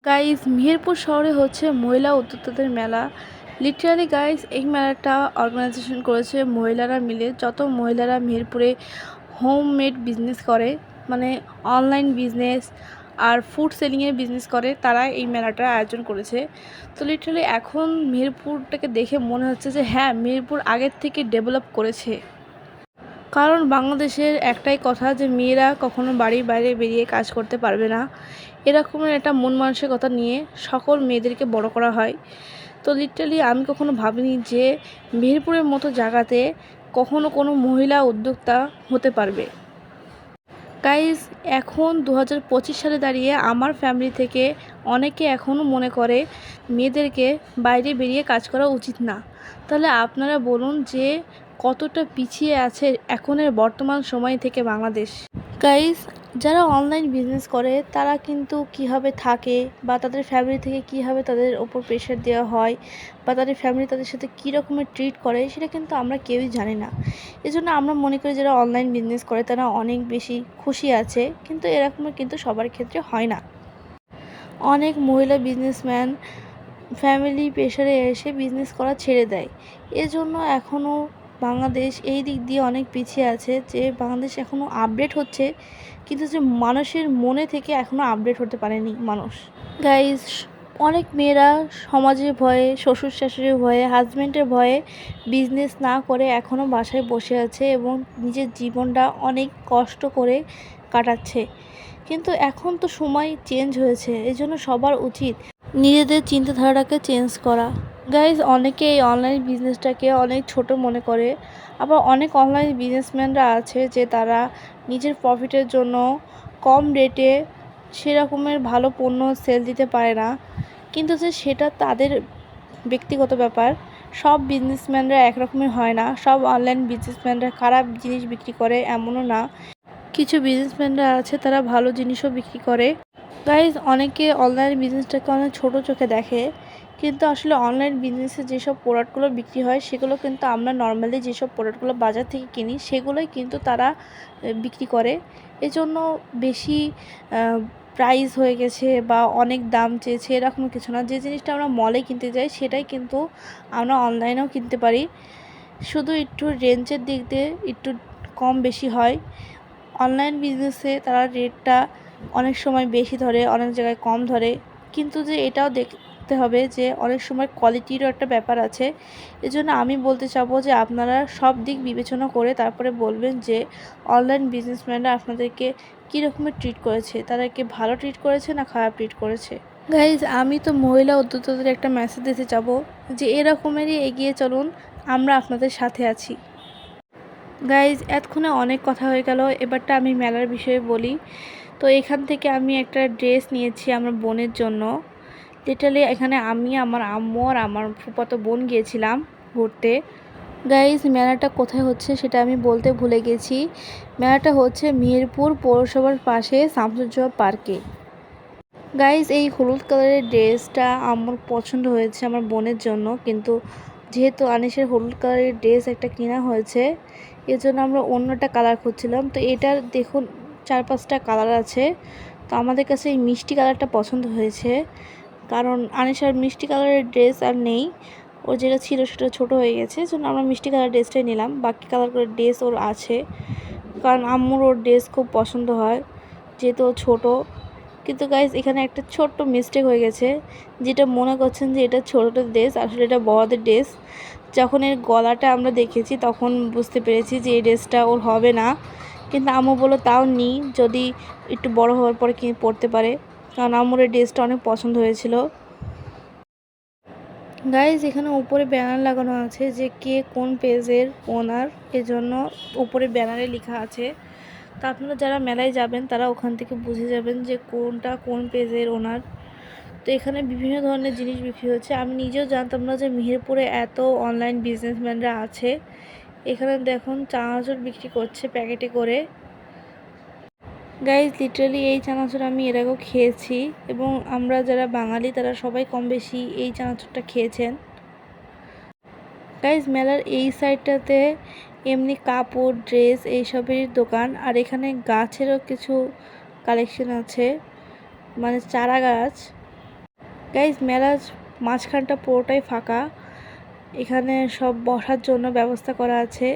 Guys Meherpur শহরে হচ্ছে মহিলা উদ্যোক্তাদের মেলা। লিটারালি গাইজ এই মেলাটা অর্গানাইজেশন করেছে মহিলারা মিলে। যত মহিলারা মেহেরপুরে হোমমেড বিজনেস করে, মানে অনলাইন বিজনেস আর ফুড সেলিংয়ের বিজনেস করে, তারা এই মেলাটার আয়োজন করেছে। তো লিটারালি এখন মেহেরপুরটাকে দেখে মনে হচ্ছে যে হ্যাঁ, মেহেরপুর আগের থেকে ডেভেলপ করেছে। কারণ বাংলাদেশের একটাই কথা যে মেয়েরা কখনো বাড়ির বাইরে বেরিয়ে কাজ করতে পারবে না, এরকমের একটা মন মানসিকতা নিয়ে সকল মেয়েদেরকে বড় করা হয়। তো লিটারালি আমি কখনো ভাবিনি যে মেহেরপুরের মতো জায়গাতে কখনো কোনো মহিলা উদ্যোক্তা হতে পারবে। গাইজ এখন 2025 সালে দাঁড়িয়ে আমার ফ্যামিলি থেকে অনেকে এখনও মনে করে মেয়েদেরকে বাইরে বেরিয়ে কাজ করা উচিত না। তাহলে আপনারা বলুন যে কতটা পিছিয়ে আছে এখনের বর্তমান সময় থেকে বাংলাদেশ। গাইজ যারা অনলাইন বিজনেস করে তারা কিন্তু কীভাবে থাকে বা তাদের ফ্যামিলি থেকে কীভাবে তাদের ওপর প্রেশার দেওয়া হয় বা তাদের ফ্যামিলি তাদের সাথে কী রকমের ট্রিট করে সেটা কিন্তু আমরা কেউই জানি না। এজন্য আমরা মনে করি যারা অনলাইন বিজনেস করে তারা অনেক বেশি খুশি আছে, কিন্তু এরকমের কিন্তু সবার ক্ষেত্রে হয় না। অনেক মহিলা বিজনেসম্যান ফ্যামিলি প্রেশারে এসে বিজনেস করা ছেড়ে দেয়। এজন্য এখনও বাংলাদেশ এই দিক দিয়ে অনেক পিছিয়ে আছে, যে বাংলাদেশ এখনও আপডেট হচ্ছে, কিন্তু যে মানুষের মনে থেকে এখনও আপডেট হতে পারেনি মানুষ। গাইজ অনেক মেয়েরা সমাজের ভয়ে, শ্বশুর শাশুড়ির ভয়ে, হাজব্যান্ডের ভয়ে বিজনেস না করে এখনও বাসায় বসে আছে এবং নিজের জীবনটা অনেক কষ্ট করে কাটাচ্ছে। কিন্তু এখন তো সময় চেঞ্জ হয়েছে, এজন্য সবার উচিত নিজেদের চিন্তাধারাটাকে চেঞ্জ করা। গাইজ অনেকে এই অনলাইন বিজনেসটাকে অনেক ছোট মনে করে, আবার অনেক অনলাইন বিজনেসম্যানরা আছে যে তারা নিজের প্রফিটের জন্য কম রেটে সেরকমের ভালো পণ্য সেল দিতে পারে না, কিন্তু যে সেটা তাদের ব্যক্তিগত ব্যাপার। সব বিজনেসম্যানরা একরকমের হয় না, সব অনলাইন বিজনেসম্যানরা খারাপ জিনিস বিক্রি করে এমনও না। কিছু বিজনেসম্যানরা আছে তারা ভালো জিনিসও বিক্রি করে। গাইজ অনেকে অনলাইন বিজনেসটাকে অনেক ছোটো চোখে দেখে, কিন্তু আসলে অনলাইন বিজনেসে যেসব প্রোডাক্টগুলো বিক্রি হয় সেগুলো কিন্তু আমরা নর্মালি যেসব প্রোডাক্টগুলো বাজার থেকে কিনি সেগুলোই কিন্তু তারা বিক্রি করে। এজন্য বেশি প্রাইস হয়ে গেছে বা অনেক দাম চেয়েছে এরকম কিছু না। যে জিনিসটা আমরা মলে কিনতে যাই সেটাই কিন্তু আমরা অনলাইনেও কিনতে পারি, শুধু একটু রেঞ্জের দিক দিয়ে একটু কম বেশি হয়। অনলাইন বিজনেসে তারা রেটটা অনেক সময় বেশি ধরে, অনেক জায়গায় কম ধরে, কিন্তু যে এটাও দেখতে হবে যে অনেক সময় কোয়ালিটিরও একটা ব্যাপার আছে। এজন্য আমি বলতে চাবো যে আপনারা সব দিক বিবেচনা করে তারপরে বলবেন যে অনলাইন বিজনেসম্যানরা আপনাদেরকে কী রকমের ট্রিট করেছে, তাদেরকে ভালো ট্রিট করেছে না খারাপ ট্রিট করেছে। গাইজ আমি তো মহিলা উদ্যোক্তাদের একটা মেসেজ দিতে চাবো যে এরকমেরই এগিয়ে চলুন, আমরা আপনাদের সাথে আছি। গাইজ এতক্ষণে অনেক কথা হয়ে গেল, এবারটা আমি মেলার বিষয়ে বলি। তো এখান থেকে আমি একটা ড্রেস নিয়েছি আমার বোনের জন্য। লিটারালি এখানে আমি, আমার আম্মু আর আমার ফুফাতো বোন গিয়েছিলাম ঘুরতে। গাইজ মেলাটা কোথায় হচ্ছে সেটা আমি বলতে ভুলে গেছি। মেলাটা হচ্ছে মেহেরপুর পৌরসভার পাশে শামসুজ্জোহা পার্কে। গাইজ এই হলুদ কালারের ড্রেসটা আমার পছন্দ হয়েছে আমার বোনের জন্য, কিন্তু যেহেতু আনিসের হলুদ কালারের ড্রেস একটা কেনা হয়েছে এজন্য আমরা অন্যটা কালার খুঁজছিলাম। তো এটার দেখুন 4-5টা কালার আছে, তো আমাদের কাছে এই মিষ্টি কালারটা পছন্দ হয়েছে, কারণ আনিসার মিষ্টি কালারের ড্রেস আর নেই, ওর যেটা ছিল সেটা ছোট হয়ে গেছে, জন্য আমরা মিষ্টি কালার ড্রেসটাই নিলাম। বাকি কালার করে ড্রেস ওর আছে, কারণ আম্মুর ওর ড্রেস খুব পছন্দ হয় যেহেতু ও ছোটো। কিন্তু গাইজ এখানে একটা ছোট্ট মিস্টেক হয়ে গেছে, যেটা মনে করছেন যে এটা ছোটোদের ড্রেস, আসলে এটা বড়দের ড্রেস। যখন এর গলাটা আমরা দেখেছি তখন বুঝতে পেরেছি যে এই ড্রেসটা ওর হবে না, কিন্তু আম্মু বললো তাও নি, যদি একটু বড় হওয়ার পরে কিনে পরতে পারে, কারণ আম্মুর এই ড্রেসটা অনেক পছন্দ হয়েছিল। গাইজ এখানে উপরে ব্যানার লাগানো আছে যে কে কোন পেজের ওনার, এজন্য উপরে ব্যানারে লেখা আছে। তো আপনারা যারা মেলায় যাবেন তারা ওখান থেকে বুঝে যাবেন যে কোনটা কোন পেজের ওনার। তো এখানে বিভিন্ন ধরনের জিনিস বিক্রি হচ্ছে, আমি নিজেও জানতাম না যে মেহেরপুরে এত অনলাইন বিজনেসম্যানরা আছে। এখানে দেখুন চানাচুর বিক্রি করছে প্যাকেটে করে। গাইজ লিটারালি এই চানাচুর আমি এর আগেও খেয়েছি, এবং আমরা যারা বাঙালি তারা সবাই কম বেশি এই চানাচুরটা খেয়েছেন। গাইজ মেলার এই সাইডটাতে এমনি কাপড়, ড্রেস এইসবের দোকান, আর এখানে গাছেরও কিছু কালেকশন আছে, মানে চারা গাছ। গাইজ মেলার মাঝখানটা পুরোটাই ফাঁকা। এখানে সব বসার জন্য ব্যবস্থা করা আছে।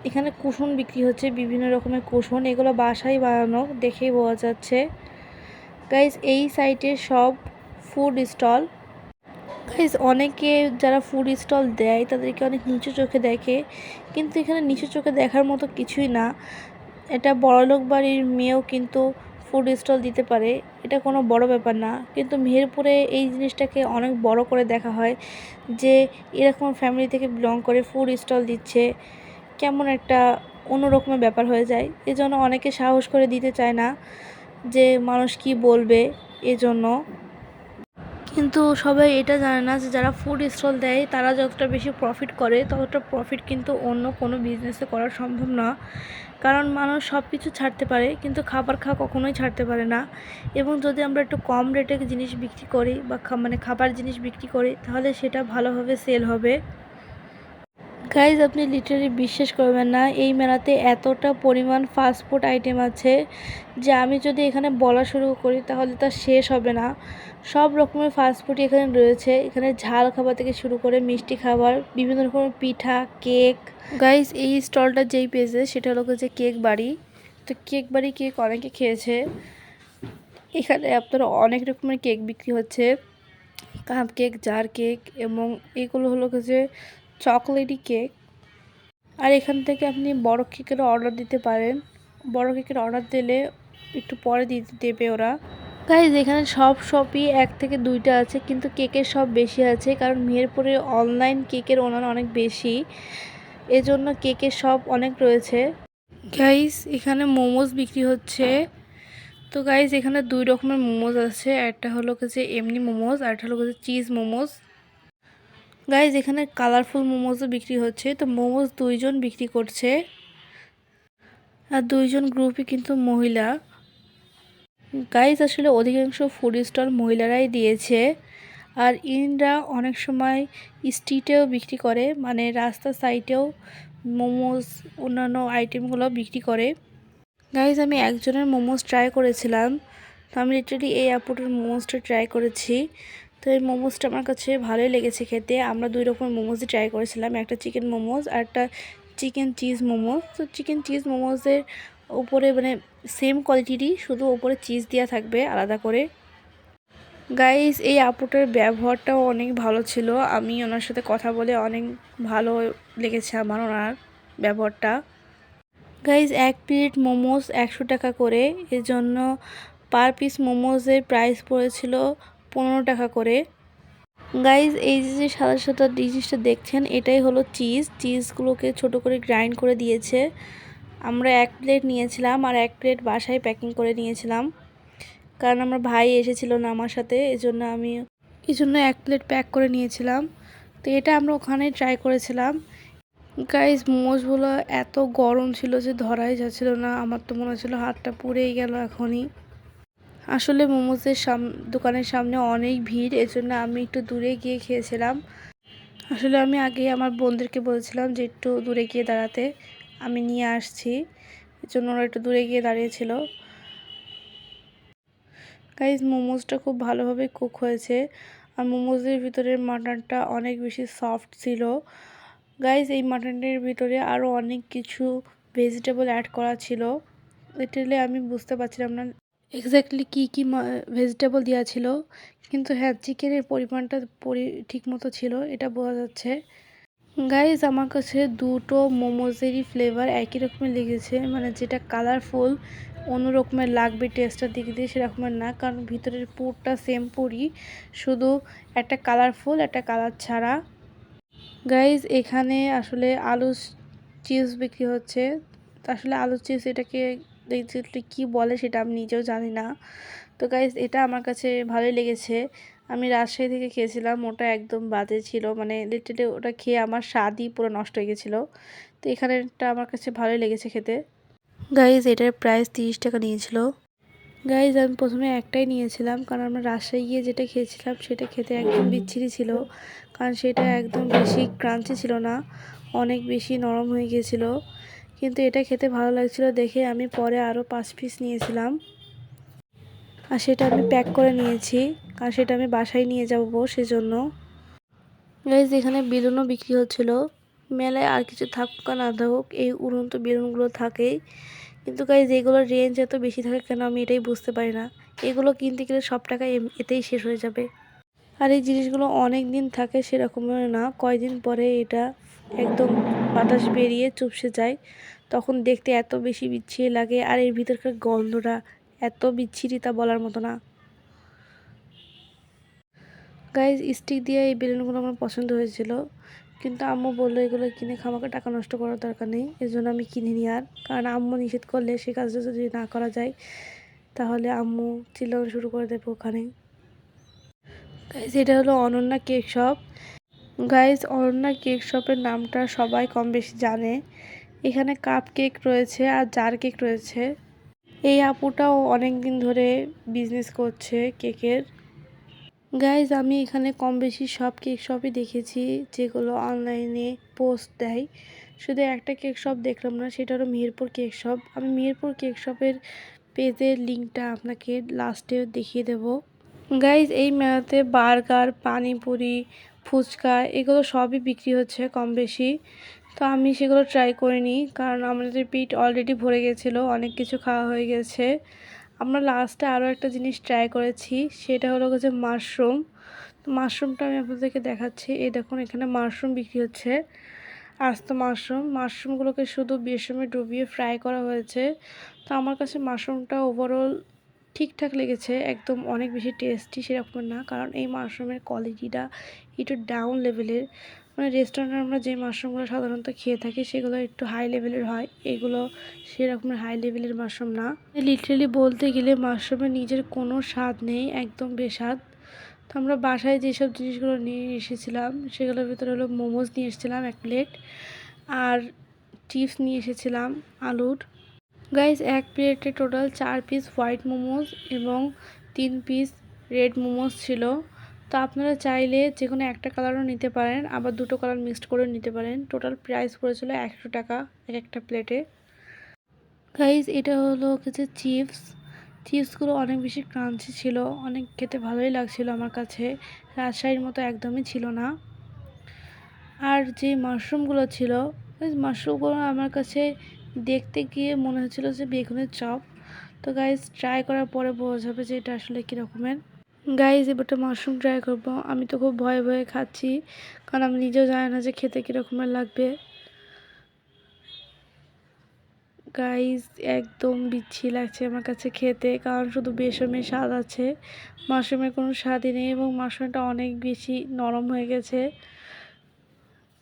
এখানে কুশন বিক্রি হচ্ছে, বিভিন্ন রকমের কুশন, এগুলো বাসায় বানানো, দেখেই বোঝা যাচ্ছে। গাইজ এই সাইটে সব ফুড স্টল। গাইজ অনেকে যারা ফুড স্টল দেয় তাদেরকে অনেক নিচু চোখে দেখে, কিন্তু এখানে নিচু চোখে দেখার মতো কিছুই না। এটা বড়লোক বাড়ির মেয়েও কিন্তু ফুড স্টল দিতে পারে, এটা কোনো বড় ব্যাপার না। কিন্তু মেহেরপুরে এই জিনিসটাকে অনেক বড় করে দেখা হয় যে এরকম ফ্যামিলি থেকে বিলং করে ফুড স্টল দিচ্ছে, কেমন একটা অন্যরকমের ব্যাপার হয়ে যায়। এজন্য অনেকে সাহস করে দিতে চায় না যে মানুষ কি বলবে এজন্য। কিন্তু সবাই এটা জানে না যে যারা ফুড স্টল দেয় তারা যতটা বেশি প্রফিট করে ততটা প্রফিট কিন্তু অন্য কোনো বিজনেসে করা সম্ভব না। কারণ মানুষ সব কিছু ছাড়তে পারে কিন্তু খাবার খাওয়া কখনোই ছাড়তে পারে না। এবং যদি আমরা একটু কম রেটে জিনিস বিক্রি করি বা খাবার জিনিস বিক্রি করি তাহলে সেটা ভালোভাবে সেল হবে। গাইজ আপনি লিটারালি বিশ্বাস করবেন না, এই মেলাতে এতটা পরিমাণ ফাস্টফুড আইটেম আছে যে আমি যদি এখানে বলা শুরু করি তাহলে তা শেষ হবে না। সব রকমের ফাস্টফুডই এখানে রয়েছে। এখানে ঝাল খাবার থেকে শুরু করে মিষ্টি খাবার, বিভিন্ন রকমের পিঠা, কেক। গাইজ এই স্টলটা যেই পেয়েছে সেটা হলো যে কেক বাড়ি। তো কেক বাড়ি কেক অনেকে খেয়েছে। এখানে আপনার অনেক রকমের কেক বিক্রি হচ্ছে, কাপ কেক, জার কেক, এবং এগুলো হলো যে চকলেটি কেক। আর এখান থেকে আপনি বড় কেকেরও অর্ডার দিতে পারেন। বড় কেকের অর্ডার দিলে একটু পরে দেবে ওরা। গাইজ এখানে সব শপই 1 থেকে 2টা আছে, কিন্তু কেকের শপ বেশি আছে কারণ মেহেরপুরে অনলাইন কেকের ওনার অনেক বেশি, এজন্য কেকের শপ অনেক রয়েছে। গাইজ এখানে মোমোজ বিক্রি হচ্ছে। তো গাইজ এখানে 2 রকমের মোমোজ আছে, একটা হলো যে এমনি মোমোজ আর একটা হলো যে চিজ মোমোজ। গাইজ এখানে কালারফুল মোমোজও বিক্রি হচ্ছে। তো মোমোজ 2 জন বিক্রি করছে, আর 2 জন গ্রুপই কিন্তু মহিলা। গাইজ আসলে অধিকাংশ ফুড স্টল মহিলারাই দিয়েছে। আর ইনরা অনেক সময় স্ট্রিটেও বিক্রি করে, মানে রাস্তার সাইডেও মোমোজ অন্যান্য আইটেমগুলো বিক্রি করে। গাইজ আমি একজনের মোমোজ ট্রাই করেছিলাম। তো আমি লিটারালি এই আপুটার মোমোজটা ট্রাই করেছি। তো এই মোমোজটা আমার কাছে ভালোই লেগেছে খেতে। আমরা 2 রকমের মোমোজই ট্রাই করেছিলাম, একটা চিকেন মোমোজ আর একটা চিকেন চিজ মোমোজ। তো চিকেন চিজ মোমোজের উপরে মানে সেম কোয়ালিটিরই, শুধু উপরে চিজ দেওয়া থাকবে আলাদা করে। গাইজ এই আপুটার ব্যবহারটাও অনেক ভালো ছিল, আমি ওনার সাথে কথা বলে অনেক ভালো লেগেছে আমার ওনার ব্যবহারটা। গাইজ 1 প্লেট মোমোজ 100 টাকা করে, এজন্য পার পিস মোমোজের প্রাইস পড়েছিল 15 টাকা করে। গাইজ এই যে সাদা সাদা জিনিসটা দেখছেন এটাই হলো চিজগুলোকে ছোট করে গ্রাইন্ড করে দিয়েছে। আমরা 1 প্লেট নিয়েছিলাম আর 1 প্লেট বাসায় প্যাকিং করে নিয়েছিলাম, কারণ আমার ভাই এসেছিল না আমার সাথে, এজন্য 1 প্লেট প্যাক করে নিয়েছিলাম। তো এটা আমরা ওখানে ট্রাই করেছিলাম। গাইজ মোমোজগুলো এত গরম ছিল যে ধরাই যাচ্ছিল না, আমার তো মনে হচ্ছিল হাতটা পুড়েই গেল এখনই। আসলে মোমোজের দোকানের সামনে অনেক ভিড়, এজন্য আমি একটু দূরে গিয়ে খেয়েছিলাম। আসলে আমি আগে আমার বোনদেরকে বলেছিলাম যে একটু দূরে গিয়ে দাঁড়াতে, আমি নিয়ে আসছি, এজন্য ওরা একটু দূরে গিয়ে দাঁড়িয়েছিল। গাইজ মোমোজটা খুব ভালোভাবে কুক হয়েছে, আর মোমোজের ভিতরের মাটনটা অনেক বেশি সফট ছিল। গাইজ এই মাটনের ভিতরে আরও অনেক কিছু ভেজিটেবল অ্যাড করা ছিল, লিটারালি আমি বুঝতে পারছিলাম না এক্স্যাক্টলি কী কী ভেজিটেবল দেওয়া ছিল, কিন্তু হ্যাঁ চিকেনের পরিমাণটা ঠিক মতো ছিল, এটা বোঝা যাচ্ছে। গাইজ আমার কাছে দুটো মোমোজেরই ফ্লেভার একই রকমের লেগেছে, মানে যেটা কালারফুল অন্য রকমের লাগবে টেস্টের দিক দিয়ে সেরকমের না, কারণ ভিতরের পুরটা সেম পুরই, শুধু একটা কালারফুল একটা কালার ছাড়া। গাইজ এখানে আসলে আলু চিজ বিক্রি হচ্ছে। আসলে আলু চিজ এটাকে এক্স্যাক্টলি কী বলে সেটা আমি নিজেও জানি না। তো গাইজ এটা আমার কাছে ভালোই লেগেছে। আমি রাজশাহী থেকে খেয়েছিলাম, ওটা একদম বাজে ছিল, মানে লিটারালি ওটা খেয়ে আমার স্বাদই পুরো নষ্ট হয়ে গেছিলো। তো এখানেটা আমার কাছে ভালোই লেগেছে খেতে। গাইজ এটার প্রাইস 30 টাকা নিয়েছিল। গাইজ আমি প্রথমে একটাই নিয়েছিলাম, কারণ আমরা রাজশাহী গিয়ে যেটা খেয়েছিলাম সেটা খেতে একদম বিচ্ছিরি ছিল, কারণ সেটা একদম বেশি ক্রাঞ্চি ছিল না, অনেক বেশি নরম হয়ে গিয়েছিল। কিন্তু এটা খেতে ভালো লাগছিল দেখে আমি পরে আরও 5 পিস নিয়েছিলাম। আর সেটা আমি প্যাক করে নিয়েছি, কারণ সেটা আমি বাসায় নিয়ে যাব সেজন্য। গাইজ এখানে বেলুনও বিক্রি হচ্ছিল। মেলায় আর কিছু থাকুক আর না থাকুক, এই উড়ন্ত বেলুনগুলো থাকেই। কিন্তু গাইজ এগুলোর রেঞ্জ এত বেশি থাকে কেন আমি এটাই বুঝতে পারি না। এগুলো কিনতে গেলে সব টাকা এতেই শেষ হয়ে যাবে। আর এই জিনিসগুলো অনেক দিন থাকে সেরকমের না, কয়দিন পরে এটা একদম বাতাস বেরিয়ে চুপসে যায়। তখন দেখতে এত বেশি বিচ্ছিরি লাগে, আর এর ভিতরকার গন্ধটা এত বিচ্ছিরি তা বলার মতো না। গাইজ স্টিক দিয়ে এই বেলুনগুলো আমার পছন্দ হয়েছিল, কিন্তু আম্মু বললো এগুলো কিনে খামাকে টাকা নষ্ট করার দরকার নেই, এই জন্য আমি কিনিনি আর। কারণ আম্মু নিষেধ করলে সে কাজটা যদি না করা যায় তাহলে আম্মু চিল্লানো শুরু করে দেবে ওখানে। গাইজ এটা হলো Ananya cake shop. Guys Ananya cake শপের নামটা সবাই কম বেশি জানে। এখানে কাপ কেক রয়েছে আর জার কেক রয়েছে। এই আপুটাও অনেক দিন ধরে বিজনেস করছে কেকের। গাইজ আমি এখানে কম বেশি সব কেক শপই দেখেছি যেগুলো অনলাইনে পোস্ট দেয়। শুধু একটা কেক শপ দেখলাম না, সেটা হলো মেহেরপুর কেক শপ। আমি মেহেরপুর কেক শপের পেজের লিঙ্কটা আপনাকে লাস্টে দেখিয়ে দেব। গাইজ এই মেলাতে বার্গার, পানিপুরি, ফুচকা এগুলো সবই বিক্রি হচ্ছে কম বেশি। তো আমি সেগুলো ট্রাই করিনি, কারণ আমাদের পেট অলরেডি ভরে গেছিলো, অনেক কিছু খাওয়া হয়ে গেছে। আমরা লাস্টে আরও একটা জিনিস ট্রাই করেছি, সেটা হলো যে মাশরুম। তো মাশরুমটা আমি আপনাদেরকে দেখাচ্ছি। এই দেখুন এখানে মাশরুম বিক্রি হচ্ছে, আস্ত মাশরুমগুলোকে শুধু বেসনে ডুবিয়ে ফ্রাই করা হয়েছে। তো আমার কাছে মাশরুমটা ওভারঅল ঠিকঠাক লেগেছে, একদম অনেক বেশি টেস্টি সেরকম না, কারণ এই মাশরুমের কোয়ালিটিটা একটু ডাউন লেভেলের। মানে রেস্টুরেন্টে আমরা যে মাশরুমগুলো সাধারণত খেয়ে থাকি সেগুলো একটু হাই লেভেলের হয়, এগুলো সেরকমের হাই লেভেলের মাশরুম না। লিটারেলি বলতে গেলে মাশরুমের নিজের কোনো স্বাদ নেই, একদম বেস্বাদ। তো আমরা বাসায় যেসব জিনিসগুলো নিয়ে এসেছিলাম সেগুলোর ভিতরে হলো মোমোজ নিয়ে এসেছিলাম 1 প্লেট, আর চিপস নিয়ে এসেছিলাম আলুর। গাইস এক প্লেটে টোটাল 4 পিস হোয়াইট মোমোজ এবং 3 পিস রেড মোমোজ ছিল। তো আপনারা চাইলে যে কোনো একটা কালারও নিতে পারেন, আবার দুটো কালার মিক্সড করে নিতে পারেন। টোটাল প্রাইস পড়েছিল 100 টাকা এক একটা প্লেটে। গাইস এটা হলো কিছু চিপসগুলো অনেক বেশি ক্রাঞ্চি ছিল, অনেক খেতে ভালোই লাগছিল আমার কাছে, রাজশাহীর মতো একদমই ছিল না। আর যে মাশরুমগুলো ছিল, ওই মাশরুমগুলো আমার কাছে দেখতে গিয়ে মনে হচ্ছিলো যে বেগুনের চপ। তো গাইজ ট্রাই করার পরে বোঝা যাবে যে এটা আসলে কী রকমের। গাইজ এবারটা মাশরুম ট্রাই করব। আমি তো খুব ভয়ে ভয়ে খাচ্ছি, কারণ আমি নিজেও জানি না যে খেতে কীরকমের লাগবে। গাইজ একদম বিচ্ছিরি লাগছে আমার কাছে খেতে, কারণ শুধু বেসনের স্বাদ আছে, মাশরুমের কোনো স্বাদই নেই, এবং মাশরুমটা অনেক বেশি নরম হয়ে গেছে।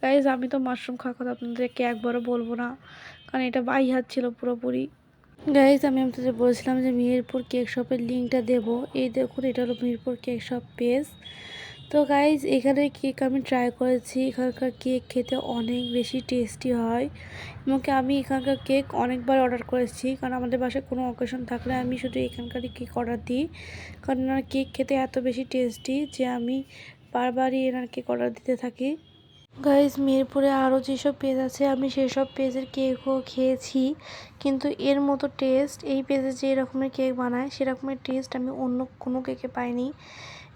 গাইজ আমি তো মাশরুম খাওয়ার কথা আপনাদেরকে একবারও বলবো না, কারণ এটা বাই হাত ছিল পুরোপুরি। গাইজ আমি আপনাদের বলেছিলাম যে মেহেরপুর কেক শপের লিঙ্কটা দেব, এই দেখুন এটা হলো মেহেরপুর কেক শপ পেজ। তো গাইজ এখানে কেক আমি ট্রাই করেছি, এখানকার কেক খেতে অনেক বেশি টেস্টি হয়, এবং আমি এখানকার কেক অনেকবার অর্ডার করেছি, কারণ আমাদের বাসায় কোনো অকেশন থাকলে আমি শুধু এখানকারই কেক অর্ডার দিই, কারণ এনার কেক খেতে এত বেশি টেস্টি যে আমি বারবারই এনার কেক অর্ডার দিতে থাকি। গাইজ মেহেরপুরে আরও যেসব পেজ আছে আমি সেসব পেজের কেকও খেয়েছি, কিন্তু এর মতো টেস্ট এই পেজে যে রকমের কেক বানায় সেরকমের টেস্ট আমি অন্য কোনো কেকে পাইনি।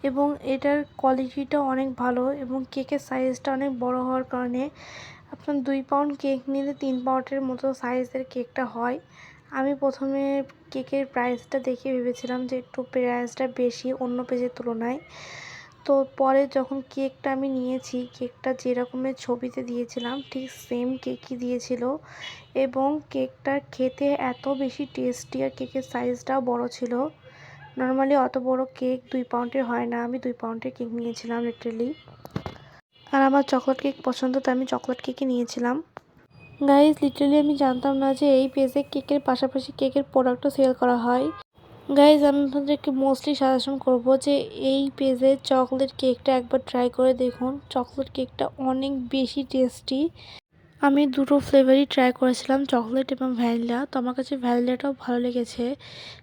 এবং এটার কোয়ালিটিটা অনেক ভালো, এবং কেকের সাইজটা অনেক বড় হওয়ার কারণে আপনার 2 পাউন্ড কেক নিলে 3 পাউন্ডের মতো সাইজের কেকটা হয়। আমি প্রথমে কেকের প্রাইসটা দেখে ভেবেছিলাম যে একটু প্রাইসটা বেশি অন্য পেজের তুলনায়। তো পরে যখন কেকটা আমি নিয়েছি, কেকটা যেরকমের ছবিতে দিয়েছিলাম ঠিক সেম কেকই দিয়েছিল, এবং কেকটা খেতে এত বেশি টেস্টি, আর কেকের সাইজটাও বড় ছিল। নর্মালি অত বড় কেক 2 পাউন্ডের হয় না, আমি 2 পাউন্ডের কেক নিয়েছিলাম লিটারেলি। আর আমার চকলেট কেক পছন্দ, তো আমি চকলেট কেকই নিয়েছিলাম। গাইজ লিটারেলি আমি জানতাম না যে এই পেজে কেকের পাশাপাশি কেকের প্রোডাক্টও সেল করা হয়। গাইজ আমি আপনাদেরকে মোস্টলি সাজেশন করব যে এই পেজে চকলেট কেকটা একবার ট্রাই করে দেখুন, চকলেট কেকটা অনেক বেশি টেস্টি। আমি দুটো ফ্লেভারই ট্রাই করেছিলাম, চকলেট এবং ভ্যানিলা। তো আমার কাছে ভ্যানিলাটাও ভালো লেগেছে,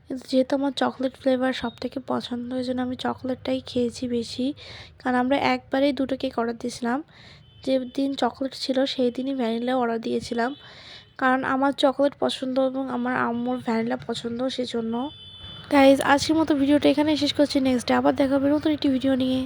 কিন্তু যেহেতু আমার চকলেট ফ্লেভার সবথেকে পছন্দ, ওই জন্য আমি চকলেটটাই খেয়েছি বেশি। কারণ আমরা একবারেই দুটো কেক অর্ডার দিয়েছিলাম, যে দিন চকলেট ছিল সেই দিনই ভ্যানিলা অর্ডার দিয়েছিলাম, কারণ আমার চকলেট পছন্দ এবং আমার আম্মুর ভ্যানিলা পছন্দ, সেজন্য। গাইজ আজকের মতো ভিডিওটা এখানে শেষ করছি, নেক্সট ডে আবার দেখা হবে নতুন একটি ভিডিও নিয়ে।